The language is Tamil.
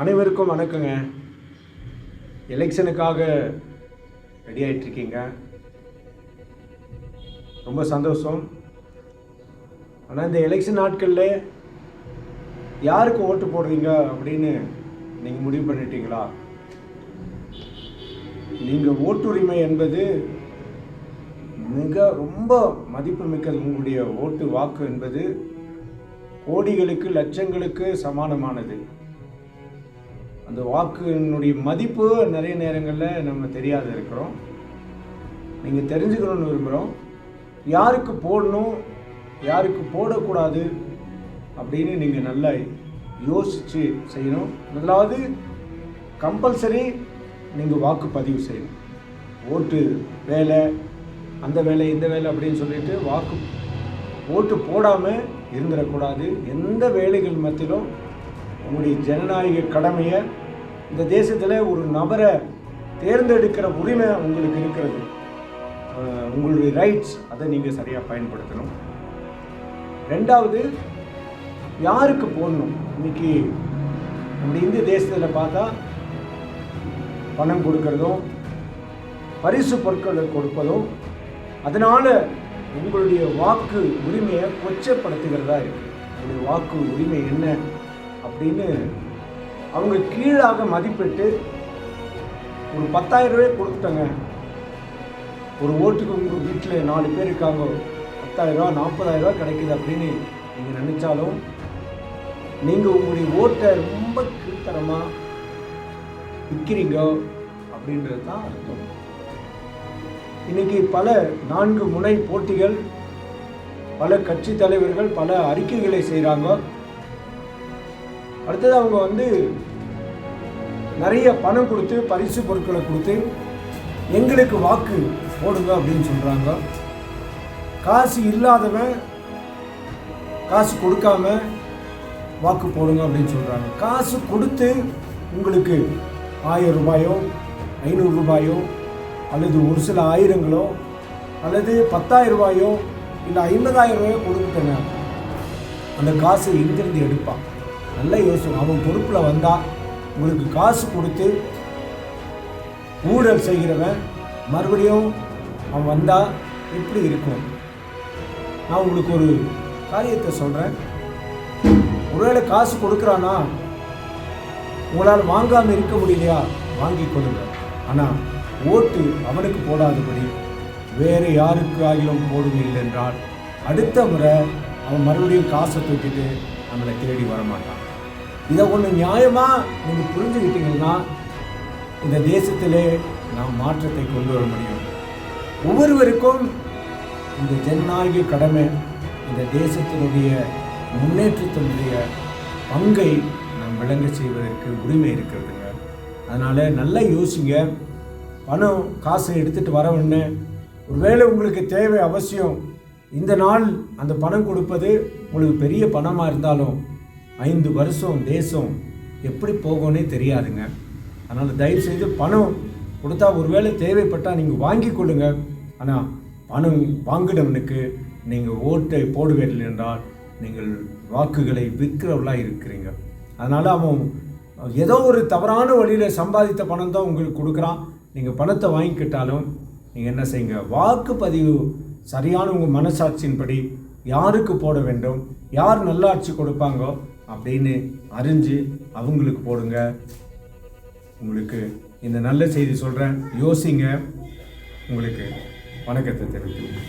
அனைவருக்கும் வணக்கங்க. எலெக்ஷனுக்காக ரெடி ஆகிட்டுருக்கீங்க, ரொம்ப சந்தோஷம். ஆனால் இந்த எலெக்ஷன் நாட்களில் யாருக்கு ஓட்டு போடுறீங்க அப்படின்னு நீங்கள் முடிவு பண்ணிட்டீங்களா? நீங்கள் ஓட்டுரிமை என்பது ரொம்ப மதிப்பு மிக்கது. உங்களுடைய ஓட்டு வாக்கு என்பது கோடிகளுக்கு லட்சங்களுக்கு சமானமானது. அந்த வாக்குனுடைய மதிப்பு நிறைய நேரங்களில் நம்ம தெரியாத இருக்கிறோம். நீங்கள் தெரிஞ்சுக்கணும்னு விரும்புகிறோம். யாருக்கு போடணும், யாருக்கு போடக்கூடாது அப்படின்னு நீங்கள் நல்லா யோசித்து செய்யணும். முதலாவது கம்பல்சரி நீங்கள் வாக்குப்பதிவு செய்யணும். ஓட்டு வேலை, அந்த வேலை, இந்த வேலை அப்படின்னு சொல்லிட்டு ஓட்டு போடாமல் இருந்துடக்கூடாது. எந்த வேலைகள் மத்தியிலும் உங்களுடைய ஜனநாயக கடமையை, இந்த தேசத்தில் ஒரு நபரை தேர்ந்தெடுக்கிற உரிமை உங்களுக்கு இருக்கிறது. உங்களுடைய ரைட்ஸ், அதை நீங்கள் சரியாக பயன்படுத்தணும். ரெண்டாவது, யாருக்கு போடணும். இன்னைக்கு நம்ம இந்திய தேசத்தில் பார்த்தா பணம் கொடுக்கறதும் பரிசு பொருட்களை கொடுப்பதும் அதனால் உங்களுடைய வாக்கு உரிமையை கொச்சப்படுத்துகிறதா இருக்குது. உங்களுடைய வாக்கு உரிமை என்ன அப்படின்னு அவங்க கீழாக மதிப்பிட்டு ஒரு 10,000 ரூபாய் கொடுத்துட்டாங்க. ஒரு ஓட்டுக்கு உங்கள் வீட்டில் 4 பேர் இருக்காங்க, 10,000 ரூபா 40,000 ரூபா கிடைக்குது அப்படின்னு நீங்கள் நினைச்சாலும் நீங்கள் உங்களுடைய ஓட்டை ரொம்ப கீழ்த்தரமாக விற்கிறீங்க அப்படின்றது தான் அர்த்தம். இன்னைக்கு பல 4 முனை போட்டிகள், பல கட்சி தலைவர்கள் பல அறிக்கைகளை செய்கிறாங்க. அடுத்தது அவங்க நிறைய பணம் கொடுத்து பரிசு பொருட்களை கொடுத்து எங்களுக்கு வாக்கு போடுங்க அப்படின்னு சொல்கிறாங்க. காசு இல்லாதவன் காசு கொடுக்காம வாக்கு போடுங்க அப்படின்னு சொல்கிறாங்க. காசு கொடுத்து உங்களுக்கு 1000 ரூபாயோ 500 ரூபாயோ அல்லது ஒரு சில ஆயிரங்களோ அல்லது 10,000 ரூபாயோ இல்லை 50,000 ரூபாயோ கொடுத்துட்டேங்க, அந்த காசு எங்கிருந்து எடுப்பான்? நல்லா யோசிக்கணும். அவன் பொறுப்பில் வந்தால் உங்களுக்கு காசு கொடுத்து ஊழல் செய்கிறவன் மறுபடியும் அவன் வந்தால் எப்படி இருக்கும்? நான் உங்களுக்கு ஒரு காரியத்தை சொல்கிறேன். ஒருவேளை காசு கொடுக்குறானா, உங்களால் வாங்காமல் இருக்க முடியலையா, வாங்கி கொடுங்க. ஆனால் ஓட்டு அவனுக்கு போடாதபடி வேறு யாருக்கு ஆகிலும் போடுவீர்கள் என்றால் அடுத்த முறை அவன் மறுபடியும் காசை தூக்கிட்டு நம்மளை தேடி வரமாட்டான். இதை ஒன்று நியாயமாக நீங்கள் புரிஞ்சுக்கிட்டீங்கன்னா இந்த தேசத்திலே நாம் மாற்றத்தை கொண்டு வர முடியும். ஒவ்வொருவருக்கும் இந்த ஜனநாயக கடமை, இந்த தேசத்தினுடைய முன்னேற்றத்தினுடைய பங்கை நாம் விளங்க செய்வதற்கு உரிமை இருக்கிறதுங்க. அதனால் நல்லா யோசிங்க. பணம் காசை எடுத்துகிட்டு வரவுன்னு ஒருவேளை உங்களுக்கு தேவை அவசியம், இந்த நாள் அந்த பணம் கொடுப்பது உங்களுக்கு பெரிய பணமாக இருந்தாலும் 5 வருஷம் தேசம் எப்படி போகும்னே தெரியாதுங்க. அதனால் தயவுசெய்து பணம் கொடுத்தா ஒருவேளை தேவைப்பட்டால் நீங்கள் வாங்கி கொள்ளுங்க. ஆனால் பணம் வாங்கினவனுக்கு நீங்கள் ஓட்டை போடுவீர்கள் என்றால் நீங்கள் வாக்குகளை விற்கிறவர்களாக இருக்கிறீங்க. அதனால் அவன் ஏதோ ஒரு தவறான வழியில் சம்பாதித்த பணம் தான் உங்களுக்கு கொடுக்குறான். நீங்கள் பணத்தை வாங்கிக்கிட்டாலும் நீங்கள் என்ன செய்யுங்க, வாக்குப்பதிவு சரியான உங்கள் மனசாட்சியின்படி யாருக்கு போட வேண்டும், யார் நல்லாட்சி கொடுப்பாங்கோ அப்படின்னு அறிஞ்சு அவங்களுக்கு போடுங்க. உங்களுக்கு இந்த நல்ல செய்தி சொல்கிறேன், யோசிங்க. உங்களுக்கு வணக்கத்தை தெரிவித்துக்கிறேன்.